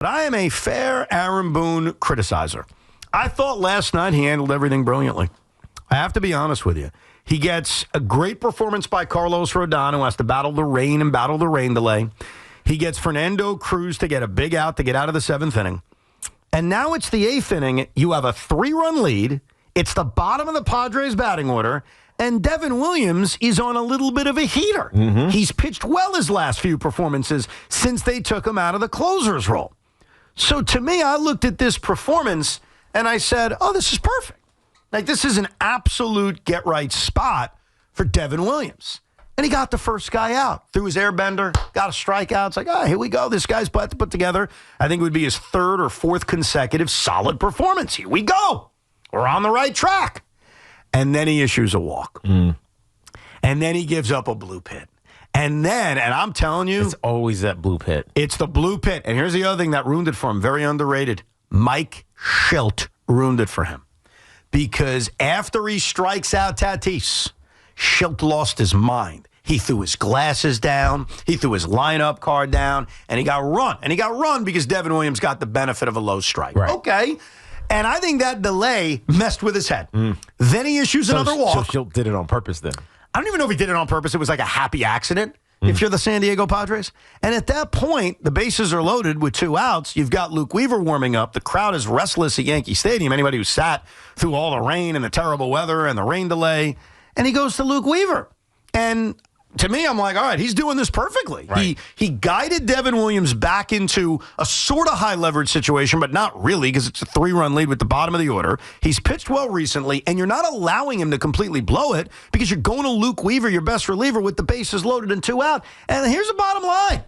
But I am a fair Aaron Boone criticizer. I thought last night he handled everything brilliantly. I have to be honest with you. He gets a great performance by Carlos Rodon, who has to battle the rain and battle the rain delay. He gets Fernando Cruz to get a big out to get out of the seventh inning. And now it's the eighth inning. You have a 3-run lead. It's the bottom of the Padres batting order. And Devin Williams is on a little bit of a heater. Mm-hmm. He's pitched well his last few performances since they took him out of the closer's role. So to me, I looked at this performance and I said, oh, this is perfect. Like, this is an absolute get-right spot for Devin Williams. And he got the first guy out. Threw his airbender, got a strikeout. It's like, oh, here we go. This guy's put together. I think it would be his third or fourth consecutive solid performance. Here we go. We're on the right track. And then he issues a walk. And then he gives up a blue pit. And I'm telling you. It's always that blue pit. It's the blue pit. And here's the other thing that ruined it for him. Very underrated. Mike Schilt ruined it for him. Because after he strikes out Tatis, Schilt lost his mind. He threw his glasses down. He threw his lineup card down. And he got run. And he got run because Devin Williams got the benefit of a low strike. Right. Okay. And I think that delay messed with his head. Then he issues another walk. So Schilt did it on purpose then? I don't even know if he did it on purpose. It was like a happy accident if you're the San Diego Padres. And at that point, the bases are loaded with 2 outs. You've got Luke Weaver warming up. The crowd is restless at Yankee Stadium. Anybody who sat through all the rain and the terrible weather and the rain delay. And he goes to Luke Weaver. And to me, I'm like, all right, he's doing this perfectly. Right. He guided Devin Williams back into a sort of high leverage situation, but not really because it's a 3-run lead with the bottom of the order. He's pitched well recently, and you're not allowing him to completely blow it because you're going to Luke Weaver, your best reliever, with the bases loaded and 2 out. And here's the bottom line.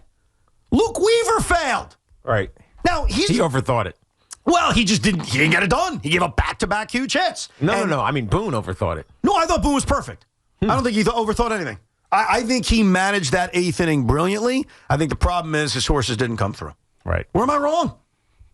Luke Weaver failed. Right. Now, he overthought it. Well, he didn't get it done. He gave up back-to-back huge hits. No. I mean, Boone overthought it. No, I thought Boone was perfect. I don't think he overthought anything. I think he managed that eighth inning brilliantly. I think the problem is his horses didn't come through. Right. Where am I wrong?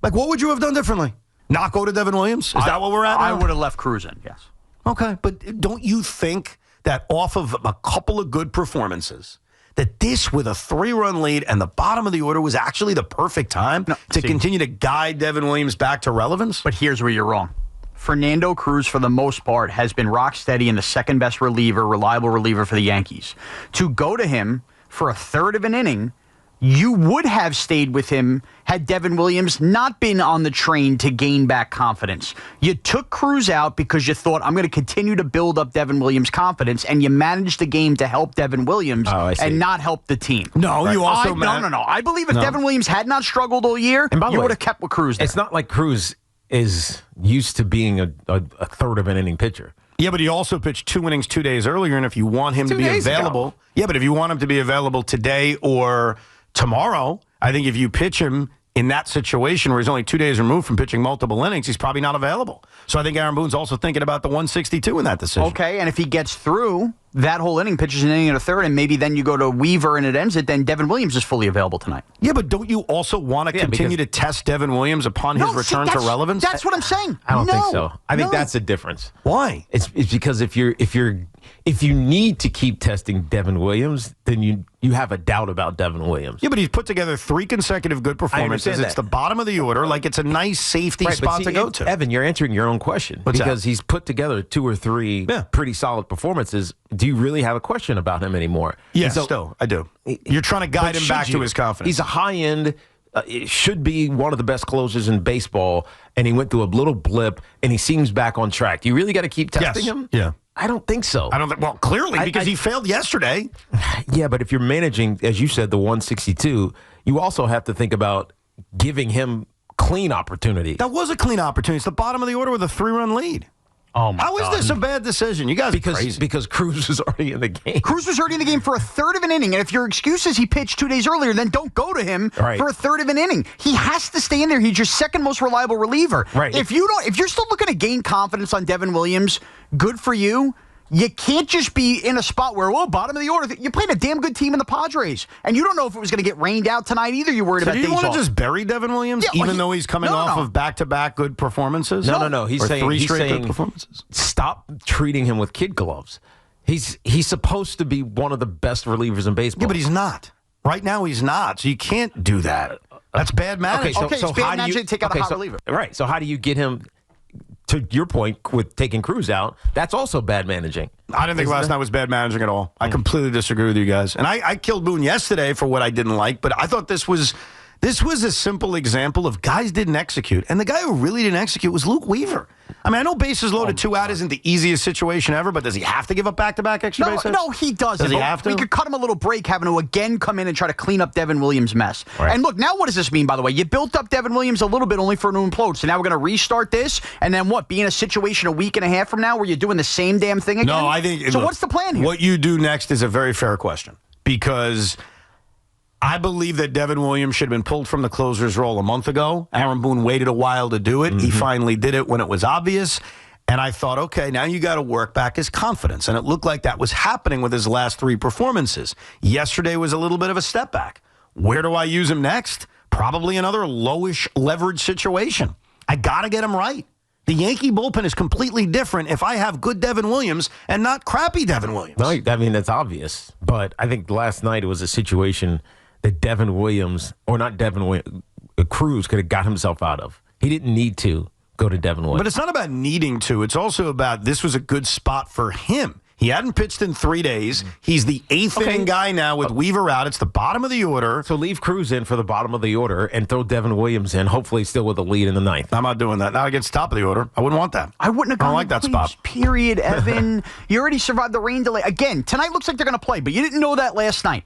Like, what would you have done differently? Not go to Devin Williams? Is that what we're at now? I would have left Cruz in, yes. Okay, but don't you think that off of a couple of good performances, that this with a 3-run lead and the bottom of the order was actually the perfect time to continue to guide Devin Williams back to relevance? But here's where you're wrong. Fernando Cruz, for the most part, has been rock steady and the second-best reliable reliever for the Yankees. To go to him for a third of an inning, you would have stayed with him had Devin Williams not been on the train to gain back confidence. You took Cruz out because you thought, I'm going to continue to build up Devin Williams' confidence, and you managed the game to help Devin Williams and not help the team. No, right. You also... No. I believe if Devin Williams had not struggled all year, you would have kept with Cruz there. It's not like Cruz is used to being a third of an inning pitcher. Yeah, but he also pitched 2 innings 2 days earlier, and if you want him to be available... Yeah, but if you want him to be available today or tomorrow, I think if you pitch him in that situation where he's only 2 days removed from pitching multiple innings, he's probably not available. So I think Aaron Boone's also thinking about the 162 in that decision. Okay, and if he gets through that whole inning, pitches an inning and a third, and maybe then you go to Weaver and it ends it, then Devin Williams is fully available tonight. Yeah, but don't you also want to continue to test Devin Williams upon his return to relevance? That's what I'm saying. I don't think so. I think that's the difference. Why? It's because if you need to keep testing Devin Williams, then you have a doubt about Devin Williams. Yeah, but he's put together 3 consecutive good performances. It's the bottom of the order. Like, it's a nice safety spot to go to. Evan, you're answering your own question. Because he's put together 2 or 3 pretty solid performances. Do you really have a question about him anymore? Yes, still, I do. You're trying to guide him back to his confidence. He's a high-end, should be one of the best closers in baseball, and he went through a little blip, and he seems back on track. Do you really got to keep testing him? Yeah. I don't think so. Well, clearly, because he failed yesterday. Yeah, but if you're managing, as you said, the 162, you also have to think about giving him clean opportunity. That was a clean opportunity. It's the bottom of the order with a 3-run lead. Oh my God. How is this a bad decision? You guys are crazy. Because Cruz was already in the game. Cruz was already in the game for a third of an inning, and if your excuse is he pitched 2 days earlier, then don't go to him for a third of an inning. He has to stay in there. He's your second most reliable reliever. Right. If you're still looking to gain confidence on Devin Williams, good for you. You can't just be in a spot where, bottom of the order. You played a damn good team in the Padres, and you don't know if it was going to get rained out tonight either. You're worried about days off. Do you want to just bury Devin Williams, even though he's coming off of back-to-back good performances? No. He's saying 3 straight good performances. Stop treating him with kid gloves. He's supposed to be one of the best relievers in baseball. Yeah, but he's not. Right now, he's not. So you can't do that. That's bad management. Okay, it's bad management to take out a hot reliever. Right. So how do you get him, to your point, with taking Cruz out? That's also bad managing. I didn't think last night was bad managing at all. I completely disagree with you guys. And I killed Boone yesterday for what I didn't like, but I thought this was a simple example of guys didn't execute. And the guy who really didn't execute was Luke Weaver. I mean, I know bases loaded 2 out isn't the easiest situation ever, but does he have to give up back-to-back extra base hits? No, he doesn't. Does he have to? We could cut him a little break having to again come in and try to clean up Devin Williams' mess. Right. And look, now what does this mean, by the way? You built up Devin Williams a little bit only for him to implode. So now we're going to restart this, and then what? Be in a situation a week and a half from now where you're doing the same damn thing again? No, I think... So look, what's the plan here? What you do next is a very fair question, because I believe that Devin Williams should have been pulled from the closer's role a month ago. Aaron Boone waited a while to do it. He finally did it when it was obvious. And I thought, okay, now you got to work back his confidence. And it looked like that was happening with his last 3 performances. Yesterday was a little bit of a step back. Where do I use him next? Probably another lowish leverage situation. I got to get him right. The Yankee bullpen is completely different if I have good Devin Williams and not crappy Devin Williams. No, I mean, that's obvious. But I think last night it was a situation that Devin Williams, or not Devin Williams, Cruz could have got himself out of. He didn't need to go to Devin Williams. But it's not about needing to. It's also about this was a good spot for him. He hadn't pitched in 3 days. He's the 8th inning guy now with Weaver out. It's the bottom of the order. So leave Cruz in for the bottom of the order and throw Devin Williams in, hopefully still with a lead in the 9th. I'm not doing that. Not against top of the order. I wouldn't want that. I wouldn't have gone. I don't like that spot. Period, Evan. You already survived the rain delay. Again, tonight looks like they're going to play, but you didn't know that last night.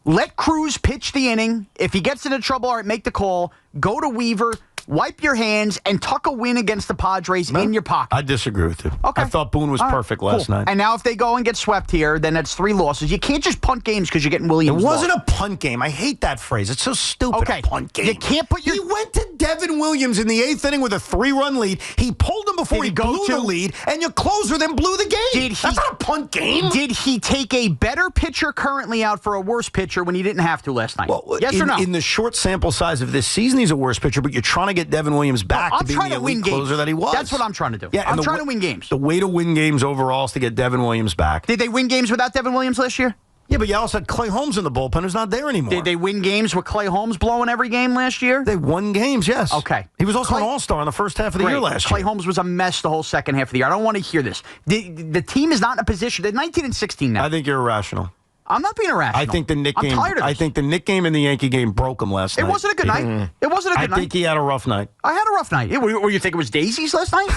Let Cruz pitch the inning. If he gets into trouble, all right, make the call. Go to Weaver. Wipe your hands and tuck a win against the Padres in your pocket. I disagree with you. Okay. I thought Boone was perfect last night. And now if they go and get swept here, then that's 3 losses. You can't just punt games because you're getting Williams. It wasn't a punt game. I hate that phrase. It's so stupid. Okay. A punt game. You can't put your... He went to Devin Williams in the 8th inning with a 3-run lead. He pulled him before he blew the lead, and your closer then blew the game. That's not a punt game. Did he take a better pitcher currently out for a worse pitcher when he didn't have to last night? Well, yes or no? In the short sample size of this season, he's a worse pitcher, but you're trying to get Devin Williams back to being the elite closer that he was. That's what I'm trying to do. Yeah, I'm trying to win games. The way to win games overall is to get Devin Williams back. Did they win games without Devin Williams last year? Yeah, but you also had Clay Holmes in the bullpen who's not there anymore. Did they win games with Clay Holmes blowing every game last year? They won games, yes. Okay. He was also an all-star in the first half of the year last year. Clay Holmes was a mess the whole second half of the year. I don't want to hear this. The team is not in a position. They're 19-16 now. I think you're irrational. I'm not being irrational. I think the Nick game. I'm tired of this. I think the Nick game and the Yankee game broke him last night. It wasn't a good night. It wasn't a good night. I think he had a rough night. I had a rough night. Were you think it was daisies last night?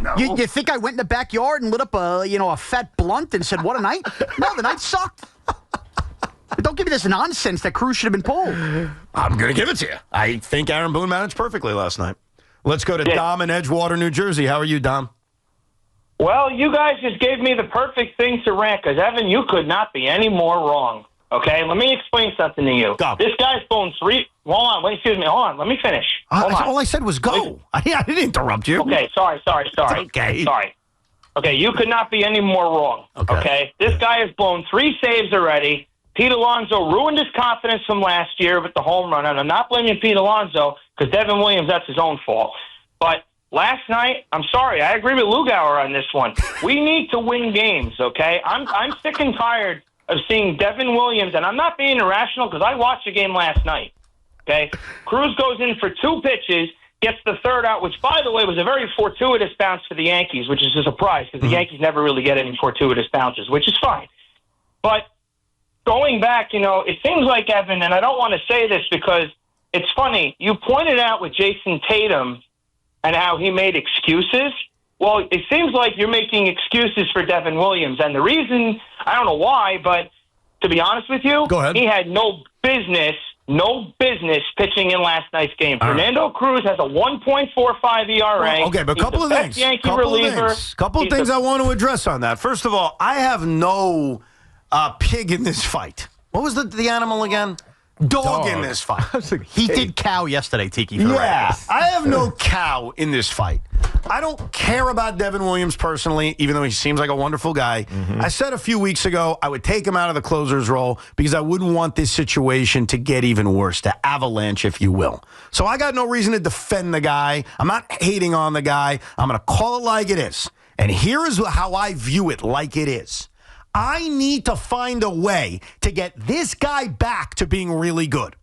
No. You think I went in the backyard and lit up a fat blunt and said, "What a night"? No, the night sucked. Don't give me this nonsense that Cruz should have been pulled. I'm going to give it to you. I think Aaron Boone managed perfectly last night. Let's go to Dom in Edgewater, New Jersey. How are you, Dom? Well, you guys just gave me the perfect thing to rant because, Evan, you could not be any more wrong. Okay? Let me explain something to you. Go. This guy's blown 3... Hold on. Excuse me. Hold on. Let me finish. Hold on. All I said was go. I didn't interrupt you. Okay. Sorry. It's okay. Sorry. Okay, you could not be any more wrong. Okay? This guy has blown 3 saves already. Pete Alonso ruined his confidence from last year with the home run, and I'm not blaming Pete Alonso because Devin Williams, that's his own fault. But last night, I'm sorry, I agree with Lugauer on this one. We need to win games, okay? I'm sick and tired of seeing Devin Williams, and I'm not being irrational because I watched the game last night, okay? Cruz goes in for 2 pitches, gets the 3rd out, which, by the way, was a very fortuitous bounce for the Yankees, which is a surprise because the Yankees never really get any fortuitous bounces, which is fine. But going back, it seems like, Evan, and I don't want to say this because it's funny, you pointed out with Jason Tatum and how he made excuses. Well, it seems like you're making excuses for Devin Williams. And the reason, I don't know why, but to be honest with you, Go ahead. He had no business pitching in last night's game. Fernando Cruz has a 1.45 ERA. Well, okay, but a couple of things. Couple of things I want to address on that. First of all, I have no pig in this fight. What was the animal again? Dog in this fight. He did cow yesterday, Tiki. For the Yeah, record. I have no cow in this fight. I don't care about Devin Williams personally, even though he seems like a wonderful guy. I said a few weeks ago I would take him out of the closer's role because I wouldn't want this situation to get even worse, to avalanche, if you will. So I got no reason to defend the guy. I'm not hating on the guy. I'm going to call it like it is. And here is how I view it like it is. I need to find a way to get this guy back to being really good.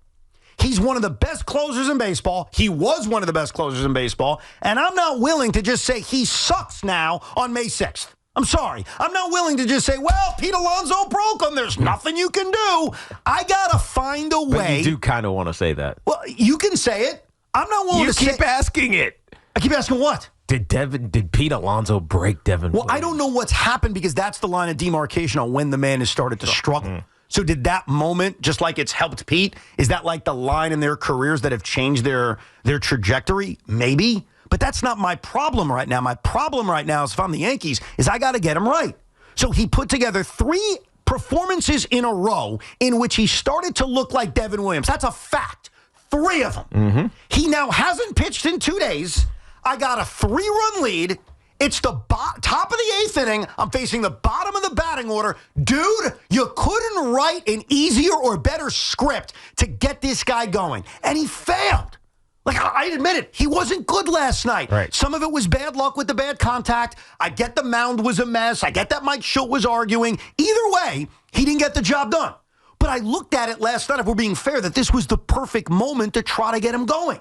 He's one of the best closers in baseball. He was one of the best closers in baseball. And I'm not willing to just say he sucks now on May 6th. I'm sorry. I'm not willing to just say, well, Pete Alonso broke him. There's nothing you can do. I got to find a way. But you do kind of want to say that. Well, you can say it. I'm not willing to say it. You keep asking it. I keep asking what? Did Pete Alonso break Devin Williams? Well, I don't know what's happened because that's the line of demarcation on when the man has started to struggle. So did that moment, just like it's helped Pete, is that like the line in their careers that have changed their trajectory? Maybe. But that's not my problem right now. My problem right now is if I'm the Yankees, is I got to get him right. So he put together 3 performances in a row in which he started to look like Devin Williams. That's a fact. 3 of them. Mm-hmm. He now hasn't pitched in 2 days. I got a 3-run lead. It's the top of the 8th inning. I'm facing the bottom of the batting order. Dude, you couldn't write an easier or better script to get this guy going. And he failed. Like, I admit it, he wasn't good last night. Right. Some of it was bad luck with the bad contact. I get the mound was a mess. I get that Mike Schultz was arguing. Either way, he didn't get the job done. But I looked at it last night, if we're being fair, that this was the perfect moment to try to get him going.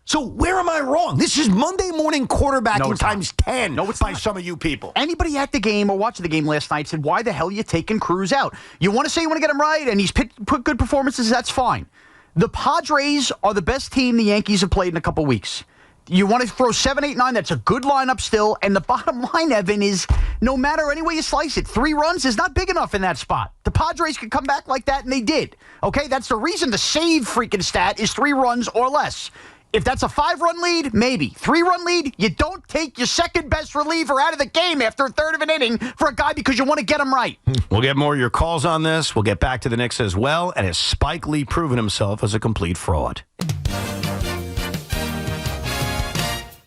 So where am I wrong? This is Monday morning quarterbacking times 10 by some of you people. Anybody at the game or watching the game last night said, why the hell are you taking Cruz out? You want to say you want to get him right and he's put good performances, that's fine. The Padres are the best team the Yankees have played in a couple weeks. You want to throw 7, 8, 9, that's a good lineup still. And the bottom line, Evan, is no matter any way you slice it, 3 runs is not big enough in that spot. The Padres could come back like that, and they did. Okay, that's the reason the save freaking stat is 3 runs or less. If that's a 5-run lead, maybe. 3-run lead, you don't take your second-best reliever out of the game after a third of an inning for a guy because you want to get him right. We'll get more of your calls on this. We'll get back to the Knicks as well. And has Spike Lee proven himself as a complete fraud?